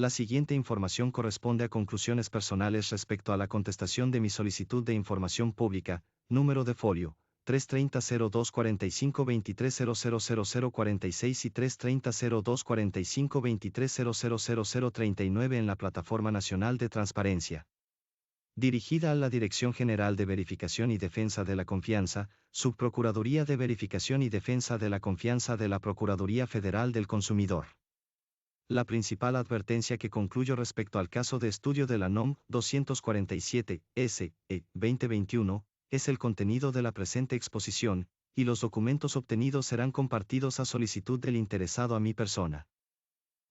La siguiente información corresponde a conclusiones personales respecto a la contestación de mi solicitud de información pública, número de folio, 330-0245-23000046 y 330-0245-23000039 en la Plataforma Nacional de Transparencia. Dirigida a la Dirección General de Verificación y Defensa de la Confianza, Subprocuraduría de Verificación y Defensa de la Confianza de la Procuraduría Federal del Consumidor. La principal advertencia que concluyo respecto al caso de estudio de la NOM 247-SE-2021 es el contenido de la presente exposición, y los documentos obtenidos serán compartidos a solicitud del interesado a mi persona.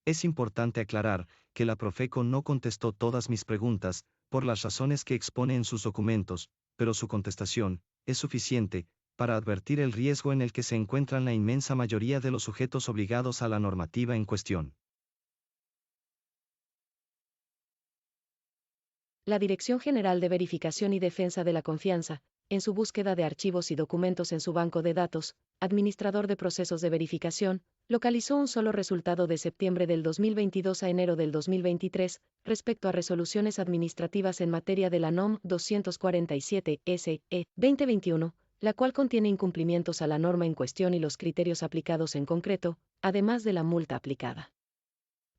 Es importante aclarar que la Profeco no contestó todas mis preguntas, por las razones que expone en sus documentos, pero su contestación es suficiente para advertir el riesgo en el que se encuentran la inmensa mayoría de los sujetos obligados a la normativa en cuestión. La Dirección General de Verificación y Defensa de la Confianza, en su búsqueda de archivos y documentos en su banco de datos, administrador de procesos de verificación, localizó un solo resultado de septiembre del 2022 a enero del 2023, respecto a resoluciones administrativas en materia de la NOM 247-SE-2021, la cual contiene incumplimientos a la norma en cuestión y los criterios aplicados en concreto, además de la multa aplicada.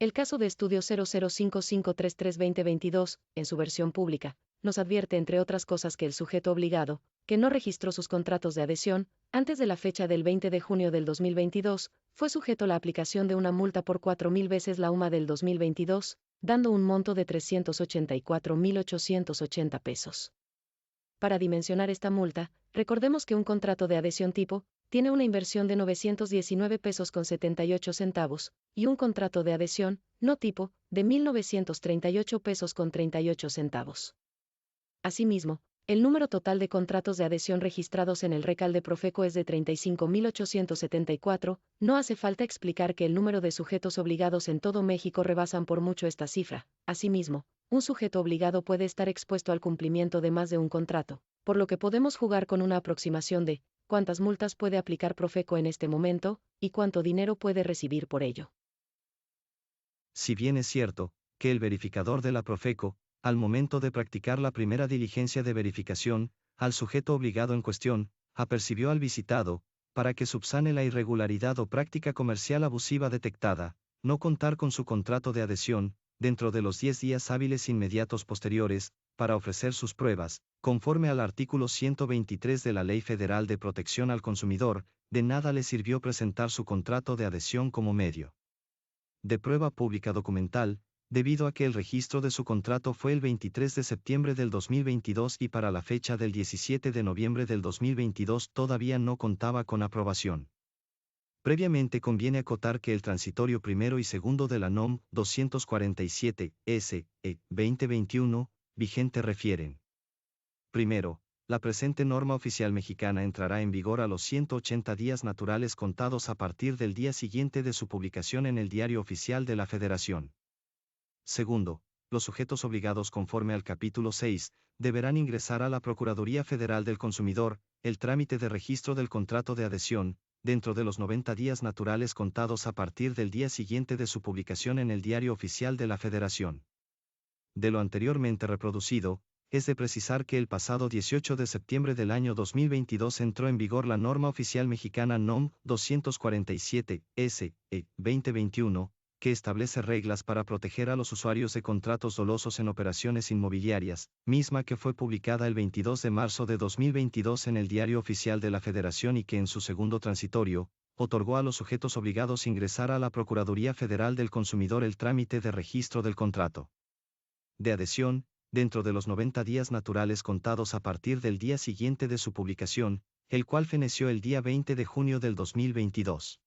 El caso de estudio 005533-2022, en su versión pública, nos advierte entre otras cosas que el sujeto obligado, que no registró sus contratos de adhesión, antes de la fecha del 20 de junio del 2022, fue sujeto a la aplicación de una multa por 4.000 veces la UMA del 2022, dando un monto de 384.880 pesos. Para dimensionar esta multa, recordemos que un contrato de adhesión tipo tiene una inversión de 919 pesos con 78 centavos, y un contrato de adhesión, no tipo, de 1.938 pesos con 38 centavos. Asimismo, el número total de contratos de adhesión registrados en el RECAL de Profeco es de 35.874, no hace falta explicar que el número de sujetos obligados en todo México rebasan por mucho esta cifra. Asimismo, un sujeto obligado puede estar expuesto al cumplimiento de más de un contrato, por lo que podemos jugar con una aproximación de cuántas multas puede aplicar Profeco en este momento, y cuánto dinero puede recibir por ello. Si bien es cierto que el verificador de la Profeco, al momento de practicar la primera diligencia de verificación, al sujeto obligado en cuestión, apercibió al visitado, para que subsane la irregularidad o práctica comercial abusiva detectada, no contar con su contrato de adhesión, dentro de los 10 días hábiles inmediatos posteriores, para ofrecer sus pruebas, conforme al artículo 123 de la Ley Federal de Protección al Consumidor, de nada le sirvió presentar su contrato de adhesión como medio de prueba pública documental, debido a que el registro de su contrato fue el 23 de septiembre del 2022 y para la fecha del 17 de noviembre del 2022 todavía no contaba con aprobación. Previamente conviene acotar que el transitorio primero y segundo de la NOM 247-SE-2021, vigente refieren. Primero, la presente norma oficial mexicana entrará en vigor a los 180 días naturales contados a partir del día siguiente de su publicación en el Diario Oficial de la Federación. Segundo, los sujetos obligados conforme al capítulo 6, deberán ingresar a la Procuraduría Federal del Consumidor, el trámite de registro del contrato de adhesión, dentro de los 90 días naturales contados a partir del día siguiente de su publicación en el Diario Oficial de la Federación. De lo anteriormente reproducido, es de precisar que el pasado 18 de septiembre del año 2022 entró en vigor la norma oficial mexicana NOM 247-SE-2021, que establece reglas para proteger a los usuarios de contratos dolosos en operaciones inmobiliarias, misma que fue publicada el 22 de marzo de 2022 en el Diario Oficial de la Federación y que en su segundo transitorio, otorgó a los sujetos obligados ingresar a la Procuraduría Federal del Consumidor el trámite de registro del contrato de adhesión, dentro de los 90 días naturales contados a partir del día siguiente de su publicación, el cual feneció el día 20 de junio del 2022.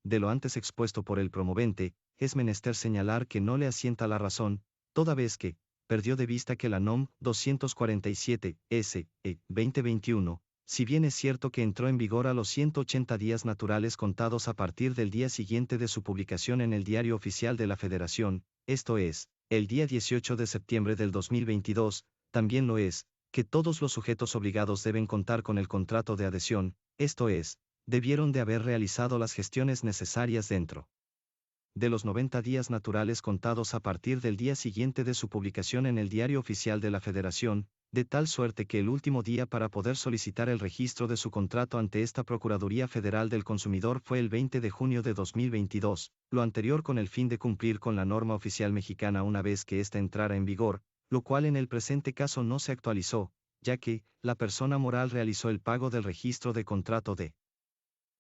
De lo antes expuesto por el promovente, es menester señalar que no le asienta la razón, toda vez que perdió de vista que la NOM 247-SE-2021, si bien es cierto que entró en vigor a los 180 días naturales contados a partir del día siguiente de su publicación en el Diario Oficial de la Federación, esto es, el día 18 de septiembre del 2022, también lo es, que todos los sujetos obligados deben contar con el contrato de adhesión, esto es, debieron de haber realizado las gestiones necesarias dentro de los 90 días naturales contados a partir del día siguiente de su publicación en el Diario Oficial de la Federación, de tal suerte que el último día para poder solicitar el registro de su contrato ante esta Procuraduría Federal del Consumidor fue el 20 de junio de 2022, lo anterior con el fin de cumplir con la norma oficial mexicana una vez que ésta entrara en vigor, lo cual en el presente caso no se actualizó, ya que la persona moral realizó el pago del registro de contrato de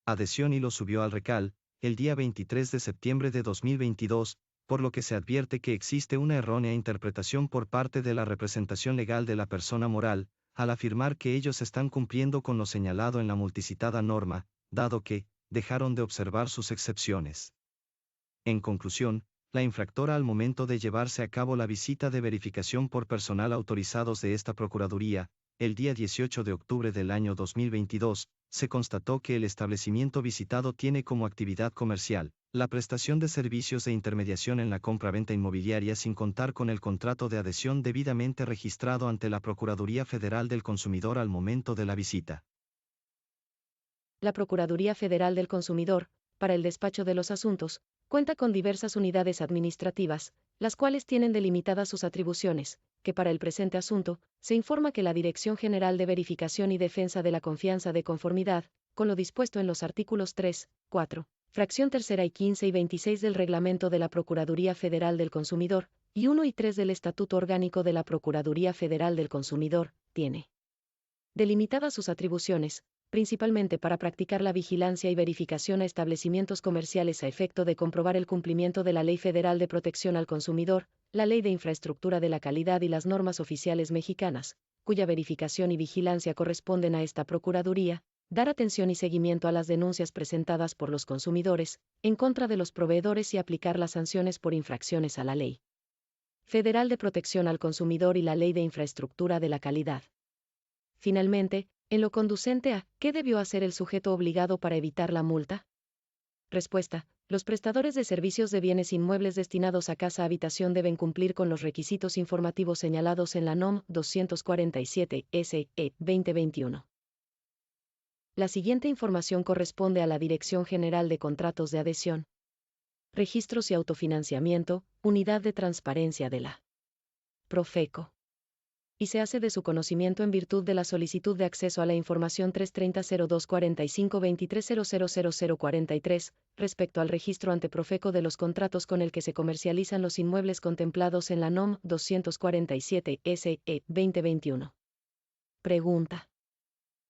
adhesión y lo subió al RECAL, el día 23 de septiembre de 2022, por lo que se advierte que existe una errónea interpretación por parte de la representación legal de la persona moral, al afirmar que ellos están cumpliendo con lo señalado en la multicitada norma, dado que dejaron de observar sus excepciones. En conclusión, la infractora al momento de llevarse a cabo la visita de verificación por personal autorizados de esta Procuraduría, el día 18 de octubre del año 2022, se constató que el establecimiento visitado tiene como actividad comercial la prestación de servicios de intermediación en la compra-venta inmobiliaria sin contar con el contrato de adhesión debidamente registrado ante la Procuraduría Federal del Consumidor al momento de la visita. La Procuraduría Federal del Consumidor, para el despacho de los asuntos, cuenta con diversas unidades administrativas, las cuales tienen delimitadas sus atribuciones, que para el presente asunto, se informa que la Dirección General de Verificación y Defensa de la Confianza de Conformidad, con lo dispuesto en los artículos 3, 4, fracción tercera y 15 y 26 del Reglamento de la Procuraduría Federal del Consumidor, y 1 y 3 del Estatuto Orgánico de la Procuraduría Federal del Consumidor, tiene delimitadas sus atribuciones, principalmente para practicar la vigilancia y verificación a establecimientos comerciales a efecto de comprobar el cumplimiento de la Ley Federal de Protección al Consumidor, la Ley de Infraestructura de la Calidad y las normas oficiales mexicanas, cuya verificación y vigilancia corresponden a esta Procuraduría, dar atención y seguimiento a las denuncias presentadas por los consumidores, en contra de los proveedores y aplicar las sanciones por infracciones a la Ley Federal de Protección al Consumidor y la Ley de Infraestructura de la Calidad. Finalmente, en lo conducente a, ¿qué debió hacer el sujeto obligado para evitar la multa? Respuesta. Los prestadores de servicios de bienes inmuebles destinados a casa-habitación deben cumplir con los requisitos informativos señalados en la NOM 247-SE 2021. La siguiente información corresponde a la Dirección General de Contratos de Adhesión, Registros y Autofinanciamiento, Unidad de Transparencia de la Profeco, y se hace de su conocimiento en virtud de la solicitud de acceso a la información 330-0245-23000043, respecto al registro ante Profeco de los contratos con el que se comercializan los inmuebles contemplados en la NOM 247-SE 2021. Pregunta.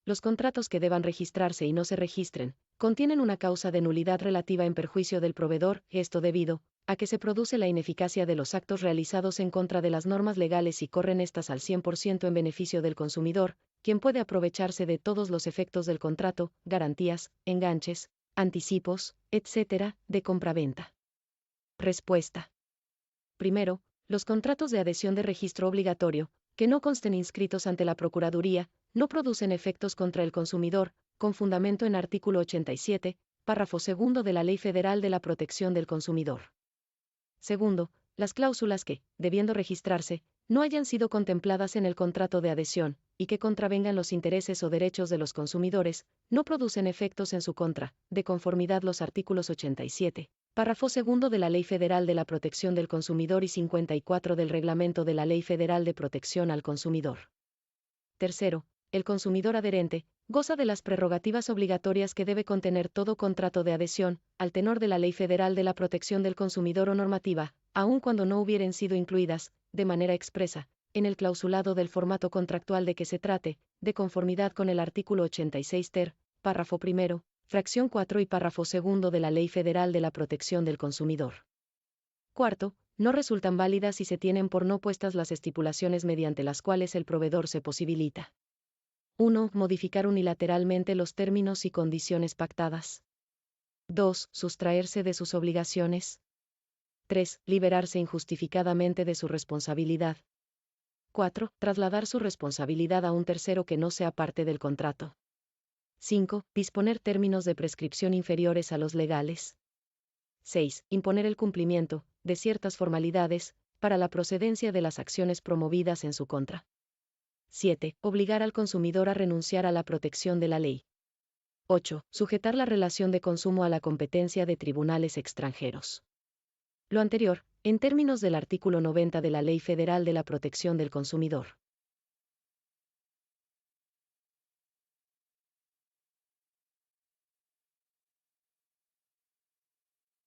Los contratos que deban registrarse y no se registren, contienen una causa de nulidad relativa en perjuicio del proveedor, esto debido a que se produce la ineficacia de los actos realizados en contra de las normas legales y corren estas al 100% en beneficio del consumidor, quien puede aprovecharse de todos los efectos del contrato, garantías, enganches, anticipos, etc., de compraventa. Respuesta. Primero, los contratos de adhesión de registro obligatorio, que no consten inscritos ante la Procuraduría, no producen efectos contra el consumidor, con fundamento en artículo 87, párrafo segundo de la Ley Federal de la Protección del Consumidor. Segundo, las cláusulas que, debiendo registrarse, no hayan sido contempladas en el contrato de adhesión, y que contravengan los intereses o derechos de los consumidores, no producen efectos en su contra, de conformidad los artículos 87, párrafo segundo de la Ley Federal de la Protección del Consumidor y 54 del Reglamento de la Ley Federal de Protección al Consumidor. Tercero, el consumidor adherente goza de las prerrogativas obligatorias que debe contener todo contrato de adhesión, al tenor de la Ley Federal de la Protección del Consumidor o normativa, aun cuando no hubieren sido incluidas, de manera expresa, en el clausulado del formato contractual de que se trate, de conformidad con el artículo 86 ter, párrafo primero, fracción 4 y párrafo segundo de la Ley Federal de la Protección del Consumidor. Cuarto, no resultan válidas si se tienen por no puestas las estipulaciones mediante las cuales el proveedor se posibilita. 1. Modificar unilateralmente los términos y condiciones pactadas. 2. Sustraerse de sus obligaciones. 3. Liberarse injustificadamente de su responsabilidad. 4. Trasladar su responsabilidad a un tercero que no sea parte del contrato. 5. Disponer términos de prescripción inferiores a los legales. 6. Imponer el cumplimiento de ciertas formalidades para la procedencia de las acciones promovidas en su contra. 7. Obligar al consumidor a renunciar a la protección de la ley. 8. Sujetar la relación de consumo a la competencia de tribunales extranjeros. Lo anterior, en términos del artículo 90 de la Ley Federal de la Protección del Consumidor.